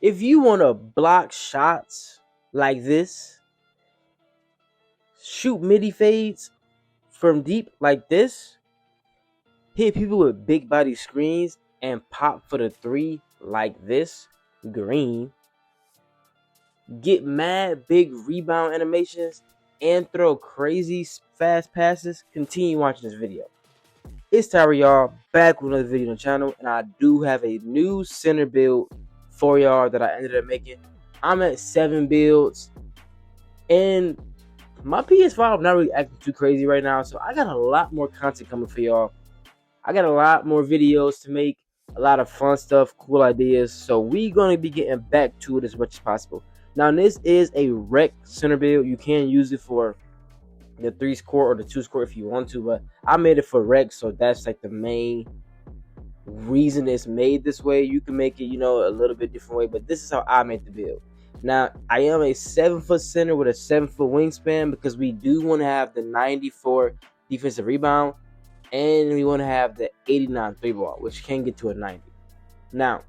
If you want to block shots like this, shoot midi fades from deep like this, hit people with big body screens, and pop for the three like this, green, get mad big rebound animations, and throw crazy fast passes, continue watching this video. It's Tyra, y'all, back with another video on the channel, and I do have a new center build for y'all that I ended up making. I'm at 7 builds, and my PS5 not really acting too crazy right now, so I got a lot more content coming for y'all. I got a lot more videos to make, a lot of fun stuff, cool ideas, so we gonna be getting back to it as much as possible. Now, this is a rec center build. You can use it for the 3 score or the 2 score if you want to, but I made it for rec, so that's like the main reason it's made this way. You can make it, a little bit different way, but this is how I made the build. Now, I am a 7-foot center with a 7-foot wingspan because we do want to have the 94 defensive rebound, and we want to have the 89 3 ball, which can get to a 90. Now,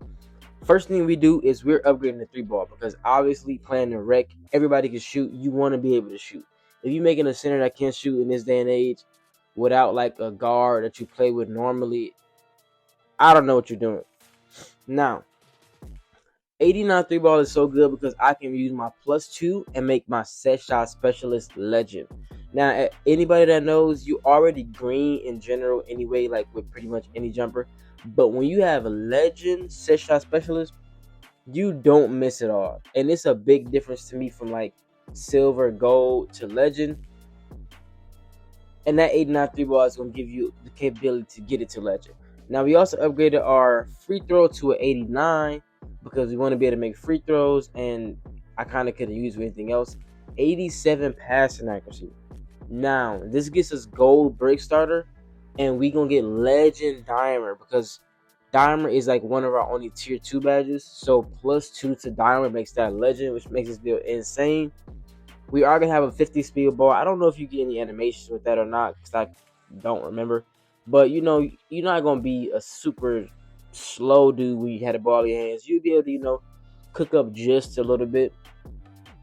first thing we do is we're upgrading the 3 ball because obviously playing the rec, everybody can shoot. You want to be able to shoot. If you're making a center that can't shoot in this day and age without like a guard that you play with normally, I don't know what you're doing. Now, 89 3 ball is so good because I can use my +2 and make my set shot specialist legend. Now, anybody that knows, you already green in general anyway, like with pretty much any jumper. But when you have a legend set shot specialist, you don't miss it all. And it's a big difference to me from like silver, gold to legend. And that 89 3 ball is going to give you the capability to get it to legend. Now, we also upgraded our free throw to an 89 because we want to be able to make free throws, and I kind of couldn't use anything else. 87 passing accuracy. Now, this gets us gold break starter, and we going to get legend dimer because dimer is like one of our only tier 2 badges. So +2 to dimer makes that legend, which makes this build insane. We are going to have a 50 speed ball. I don't know if you get any animations with that or not because I don't remember. But, you're not going to be a super slow dude when you had a ball in your hands. You'll be able to, cook up just a little bit.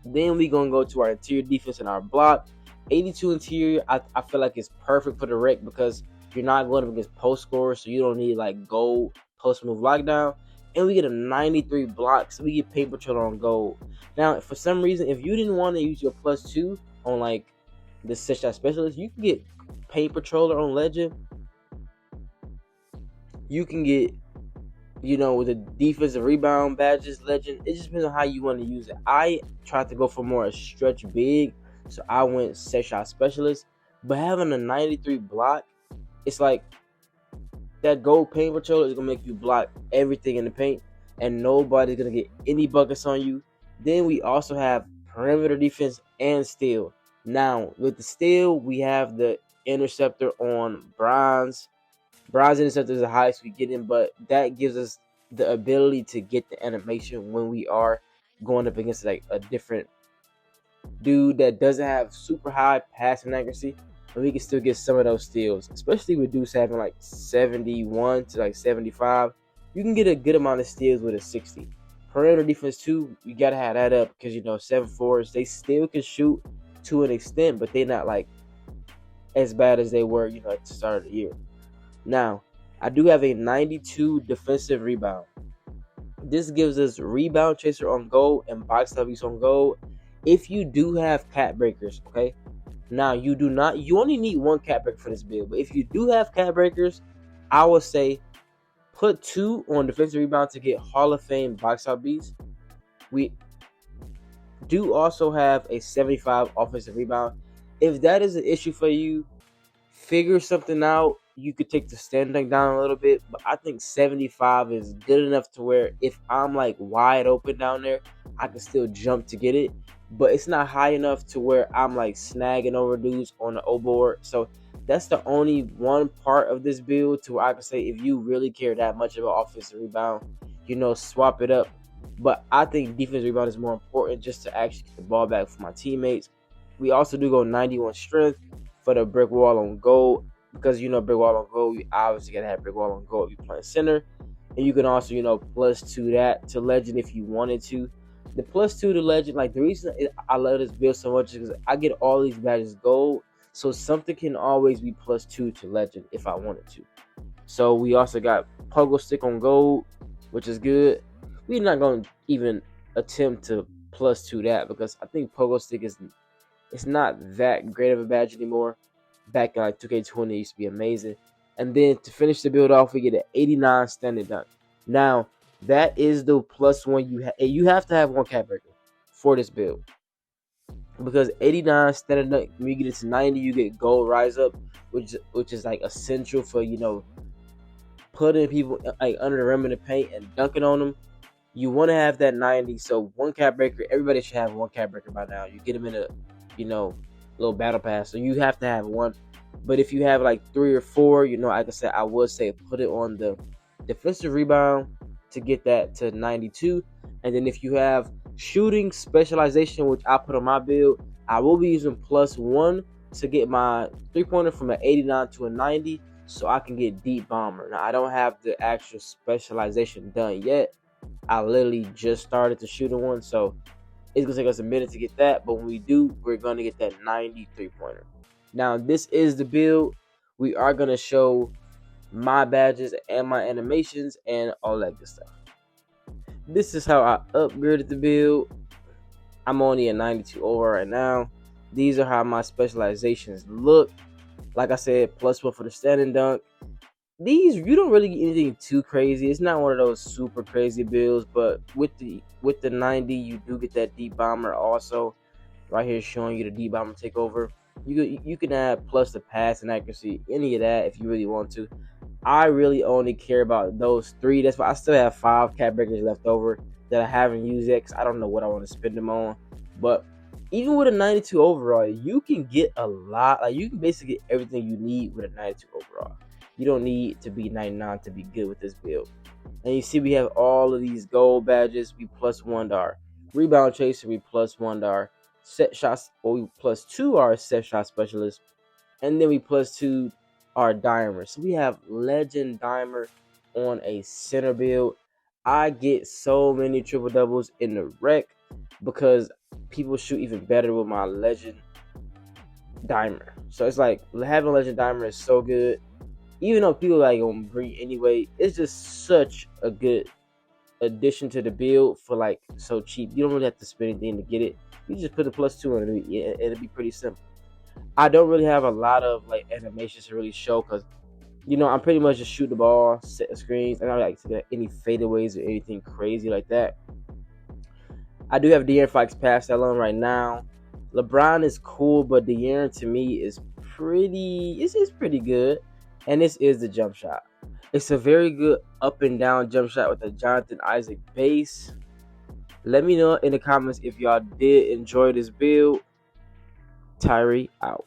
Then we're going to go to our interior defense and our block. 82 interior, I feel like it's perfect for the rec because you're not going up against post scorers, so you don't need like gold post move lockdown. And we get a 93 block, so we get paint patrol on gold. Now, for some reason, if you didn't want to use your +2 on like the set shot specialist, you can get paint patroller on legend. You can get, with the defensive rebound badges legend. It just depends on how you want to use it. I tried to go for more a stretch big, so I went set shot specialist. But having a 93 block, it's like that gold paint patrol is gonna make you block everything in the paint, and nobody's gonna get any buckets on you. Then we also have perimeter defense and steal. Now with the steal, we have the interceptor on bronze. Bronze interceptor is the highest we get in, but that gives us the ability to get the animation when we are going up against like a different dude that doesn't have super high passing accuracy, and we can still get some of those steals, especially with dudes having like 71 to like 75. You can get a good amount of steals with a 60. Perimeter defense too, you gotta have that up because 7-4s, they still can shoot to an extent, but they're not like as bad as they were at the start of the year. Now, I do have a 92 defensive rebound. This gives us rebound chaser on gold and box W's on gold. If you do have cat breakers, okay? Now, you only need 1 cat breaker for this build. But if you do have cat breakers, I would say put 2 on defensive rebound to get Hall of Fame box out beats. We do also have a 75 offensive rebound. If that is an issue for you, figure something out. You could take the standing down a little bit, but I think 75 is good enough to where if I'm like wide open down there, I can still jump to get it. But it's not high enough to where I'm like snagging over dudes on the O board. So that's the only one part of this build to where I can say if you really care that much about offensive rebound, swap it up. But I think defensive rebound is more important just to actually get the ball back for my teammates. We also do go 91 strength for the brick wall on gold. Because brick wall on gold, you obviously gotta have brick wall on gold if you're playing center. And you can also, +2 that to legend if you wanted to. The +2 to legend, like the reason I love this build so much is because I get all these badges gold, so something can always be +2 to legend if I wanted to. So we also got pogo stick on gold, which is good. We're not going to even attempt to +2 that because I think pogo stick it's not that great of a badge anymore. Back in like 2K20 it used to be amazing. And then to finish the build off, we get an 89 standing dunk. Now that is the +1 you have to have one cap breaker for this build, because 89 standing dunk, when you get it to 90, you get gold rise up, which is like essential for putting people like under the rim in the paint and dunking on them. You want to have that 90. So one cap breaker, everybody should have one cap breaker by now. You get them in a little battle pass, so you have to have one. But if you have like 3 or 4, like I said, I would say put it on the defensive rebound to get that to 92. And then if you have shooting specialization, which I put on my build, I will be using +1 to get my 3-pointer from an 89 to a 90, so I can get deep bomber. Now I don't have the actual specialization done yet. I literally just started to shoot one, so it's gonna take us a minute to get that. But when we do, we're gonna get that 93-pointer. Now this is the build. We are gonna show my badges and my animations and all that good stuff. This is how I upgraded the build. I'm only at 92 over right now. These are how my specializations look. Like I said, +1 for the standing dunk. These, you don't really get anything too crazy. It's not one of those super crazy builds, but with the 90, you do get that deep bomber also. Right here showing you the deep bomber takeover. You can add plus the pass and accuracy, any of that if you really want to. I really only care about those 3. That's why I still have 5 cap breakers left over that I haven't used yet, because I don't know what I want to spend them on. But even with a 92 overall, you can get a lot. Like, you can basically get everything you need with a 92 overall. You don't need to be 99 to be good with this build. And you see we have all of these gold badges. We +1 our rebound chaser. We +1 our set shots, or we +2 our set shot specialist. And then we +2 our dimer. So we have legend dimer on a center build. I get so many triple doubles in the rec because people shoot even better with my legend dimer. So it's like having legend dimer is so good. Even though people like on green anyway, it's just such a good addition to the build for like so cheap. You don't really have to spend anything to get it. You just put the +2 on it, and it'll be pretty simple. I don't really have a lot of like animations to really show because I'm pretty much just shoot the ball, set the screens. I don't like any fadeaways or anything crazy like that. I do have De'Aaron Fox pass that on right now. LeBron is cool, but De'Aaron to me is pretty good. And this is the jump shot. It's a very good up and down jump shot with a Jonathan Isaac base. Let me know in the comments if y'all did enjoy this build. Tyree out.